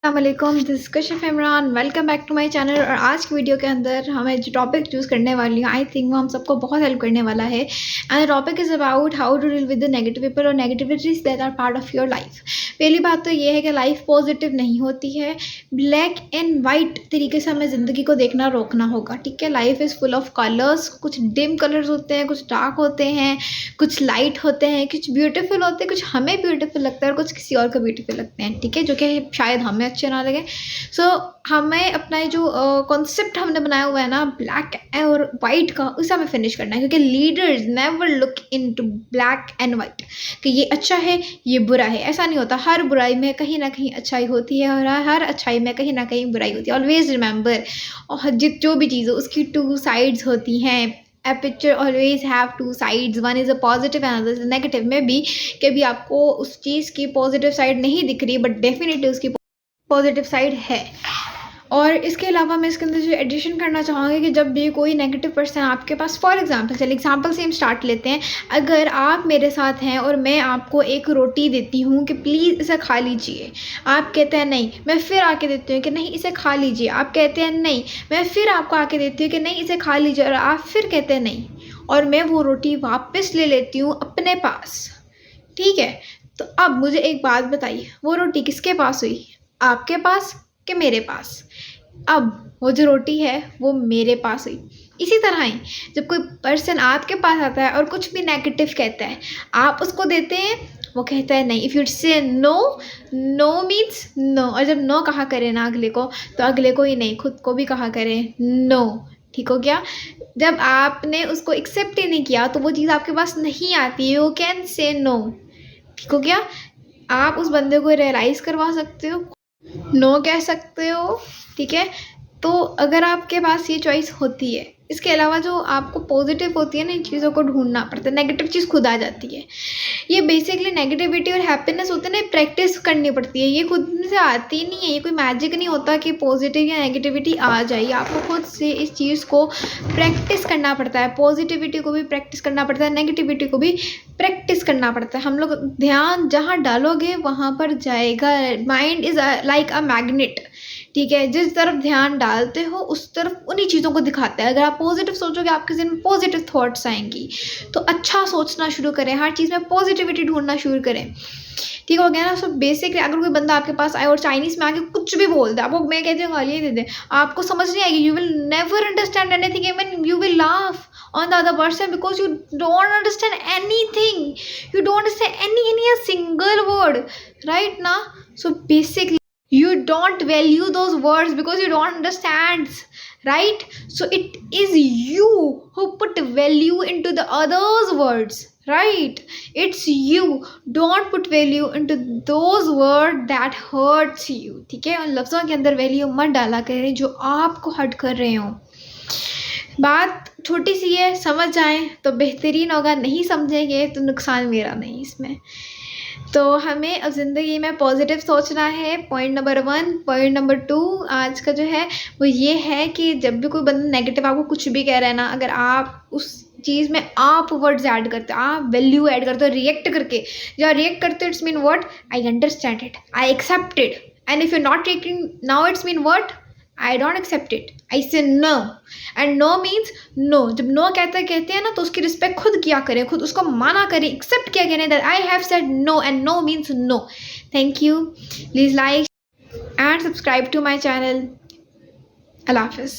अस्सलामुअलैकुम, this Kashif Imran. Welcome back to my channel. और आज की वीडियो के अंदर हमें जो टॉपिक चूज़ करने वाली हूँ, आई थिंक वो हम सबको बहुत हेल्प करने वाला है। And the topic is about how to deal with the negative people और negativities that are part of your life. पहली बात तो ये है कि लाइफ पॉजिटिव नहीं होती है। ब्लैक एंड वाइट तरीके से हमें ज़िंदगी को देखना रोकना होगा, ठीक है। Life is full of colours. कुछ डिम कलर्स होते हैं, कुछ डार्क होते हैं, कुछ लाइट होते हैं, कुछ ब्यूटीफुल होते हैं, कुछ हमें ब्यूटीफुल लगता है और कुछ किसी और को ब्यूटीफुल लगते हैं, ठीक है, जो कि शायद हमें अच्छे ना लगे। सो हमें अपना ये जो कॉन्सेप्ट हमने बनाया हुआ है ना, ब्लैक और वाइट का, उसे हमें फिनिश करना है। क्योंकि leaders never look into black and white कि ये अच्छा है ये बुरा है। ऐसा नहीं होता। हर बुराई में कहीं ना कहीं अच्छाई होती है और हर अच्छाई में कहीं ना कहीं बुराई होती है। ऑलवेज रिमेंबर, और जो भी चीज़ हो उसकी टू साइड्स होती हैं। A picture always have two sides, one is a positive and other is a negative। में भी कभी आपको उस चीज़ की पॉजिटिव साइड नहीं दिख रही, बट डेफिनेटली उसकी पॉजिटिव साइड है। और इसके अलावा मैं इसके अंदर जो एडिशन करना चाहूँगी कि जब भी कोई नेगेटिव पर्सन आपके पास, फॉर एग्जांपल, चलिए एग्जांपल से हम स्टार्ट लेते हैं। अगर आप मेरे साथ हैं और मैं आपको एक रोटी देती हूँ कि प्लीज़ इसे खा लीजिए, आप कहते हैं नहीं। मैं फिर आके देती हूँ कि नहीं इसे खा लीजिए, आप कहते हैं नहीं। मैं फिर आपको आके देती हूँ कि नहीं इसे खा लीजिए, और आप फिर कहते हैं नहीं। और मैं वो रोटी वापस ले लेती हूँ अपने पास, ठीक है। तो अब मुझे एक बात बताइए, वो रोटी किसके पास हुई? आपके पास कि मेरे पास? अब वो जो रोटी है वो मेरे पास हुई। इसी तरह ही जब कोई पर्सन आपके पास आता है और कुछ भी नेगेटिव कहता है, आप उसको देते हैं, वो कहता है नहीं। इफ़ यू से नो, नो मीन्स नो। और जब नो कहा करें ना अगले को, तो अगले को ही नहीं खुद को भी कहा करें नो, ठीक हो गया। जब आपने उसको एक्सेप्ट ही नहीं किया तो वो चीज़ आपके पास नहीं आती। यू कैन से नो, ठीक हो गया। आप उस बंदे को रियलाइज़ करवा सकते हो, नो कह सकते हो, ठीक है। तो अगर आपके पास ये चॉइस होती है, इसके अलावा जो आपको पॉजिटिव होती है ना, इन चीज़ों को ढूंढना पड़ता है। नेगेटिव चीज़ खुद आ जाती है। ये बेसिकली नेगेटिविटी और हैप्पीनेस होते हैं ना, प्रैक्टिस करनी पड़ती है। ये खुद से आती नहीं है। ये कोई मैजिक नहीं होता कि पॉजिटिव या नेगेटिविटी आ जाए। आपको खुद से इस चीज़ को प्रैक्टिस करना पड़ता है। पॉजिटिविटी को भी प्रैक्टिस करना पड़ता है, नेगेटिविटी को भी प्रैक्टिस करना पड़ता है। हम लोग ध्यान जहाँ डालोगे वहाँ पर जाएगा। Mind is like a magnet, ठीक है। जिस तरफ ध्यान डालते हो उस तरफ उन्हीं चीज़ों को दिखाता है। अगर आप पॉजिटिव सोचोगे आपके ज़हन में पॉजिटिव थॉट्स आएंगी। तो अच्छा सोचना शुरू करें, हर चीज़ में पॉजिटिविटी ढूंढना शुरू करें, ठीक हो गया ना। सो बेसिकली अगर कोई बंदा आपके पास आए और चाइनीज़ में आके कुछ भी बोल दे, आपको मैं कहती हूँ गालियाँ दे दे, आपको समझ नहीं आएगी। You will never understand anything, even you will laugh on the other person because you don't understand anything. You don't understand any a single word, right now. So basically you don't value those words because you don't understand, right? So it is you who put value into the others words, right? It's you. Don't put value into those words that hurts you, ठीक है। उन लफ्ज़ों के अंदर value मत डाला करें जो आपको हर्ट कर रहे हो। बात छोटी सी है, समझ जाएं तो बेहतरीन होगा, नहीं समझेंगे तो नुकसान मेरा नहीं इसमें। तो हमें अब ज़िंदगी में पॉजिटिव सोचना है, पॉइंट नंबर 1। पॉइंट नंबर 2 आज का जो है वो ये है कि जब भी कोई बंदा नेगेटिव आपको कुछ भी कह रहा है ना, अगर आप उस चीज़ में आप वर्ड्स ऐड करते हो, आप वैल्यू ऐड करते हो रिएक्ट करके। जब रिएक्ट करते हो it's mean what? I understand it, I accept it. And if you not reacting now it's mean what? I don't accept it, I say no। and no means no। जब no कहते हैं ना, तो उसकी respect खुद किया करें, खुद उसको माना करें, एक्सेप्ट किया करें that I have said no and no means no। Thank you, please like and subscribe to my channel। Allah Hafiz।